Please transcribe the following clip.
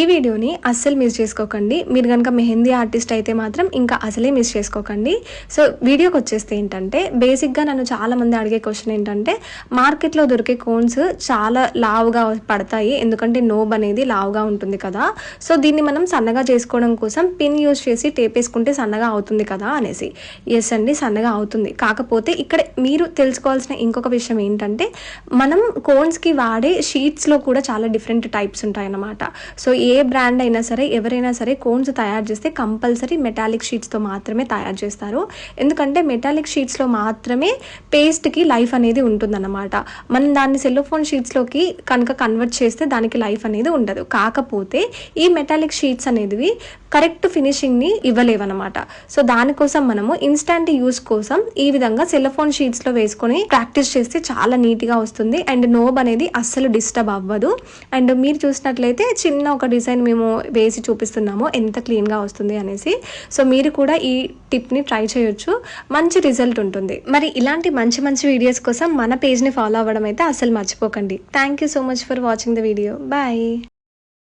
ఈ వీడియోని అస్సలు మిస్ చేసుకోకండి. మీరు కనుక మెహందీ ఆర్టిస్ట్ అయితే మాత్రం ఇంకా అసలే మిస్ చేసుకోకండి. సో వీడియోకి వచ్చేస్తే ఏంటంటే, బేసిక్గా నన్ను చాలామంది అడిగే క్వశ్చన్ ఏంటంటే, మార్కెట్లో దొరికే కోన్స్ చాలా లావుగా పడతాయి, ఎందుకంటే నోబ్ అనేది లావుగా ఉంటుంది కదా, సో దీన్ని మనం సన్నగా చేసుకోవడం కోసం పిన్ యూజ్ చేసి టేప్ వేసుకుంటే సన్నగా అవుతుంది కదా అనేసి. ఎస్ అండి, సన్నగా అవుతుంది. కాకపోతే ఇక్కడ మీరు తెలుసుకోవాల్సిన ఇంకొక విషయం ఏంటంటే, మనం కోన్స్కి వాడే షీట్స్లో కూడా చాలా డిఫరెంట్ టైప్స్ ఉంటాయన్నమాట. సో ఏ బ్రాండ్ అయినా సరే, ఎవరైనా సరే కోన్స్ తయారు చేస్తే కంపల్సరీ మెటాలిక్ షీట్స్తో మాత్రమే తయారు చేస్తారు. ఎందుకంటే మెటాలిక్ షీట్స్లో మాత్రమే పేస్ట్కి లైఫ్ అనేది ఉంటుందన్నమాట. మనం దాన్ని సెల్లోఫోన్ షీట్స్లోకి కనుక కన్వర్ట్ చేస్తే దానికి లైఫ్ అనేది ఉండదు. కాకపోతే ఈ మెటాలిక్ షీట్స్ అనేవి కరెక్ట్ ఫినిషింగ్ని ఇవ్వలేవన్నమాట. సో దానికోసం మనము ఇన్స్టాంట్ యూస్ కోసం ఈ విధంగా సెల్లోఫోన్ షీట్స్లో వేసుకొని ప్రాక్టీస్ చేస్తే చాలా నీట్గా వస్తుంది. అండ్ నోబ్ అనేది అస్సలు డిస్టర్బ్ అవ్వదు. అండ్ మీరు చూసినట్లయితే చిన్న ఒక డిజైన్ మేము వేసి చూపిస్తున్నాము ఎంత క్లీన్గా వస్తుంది అనేసి. సో మీరు కూడా ఈ టిప్ని ట్రై చేయొచ్చు, మంచి రిజల్ట్ ఉంటుంది. మరి ఇలాంటి మంచి మంచి వీడియోస్ కోసం మన పేజ్ని ఫాలో అవ్వడం అయితే అస్సలు మర్చిపోకండి. Thank you so much for watching the video. Bye.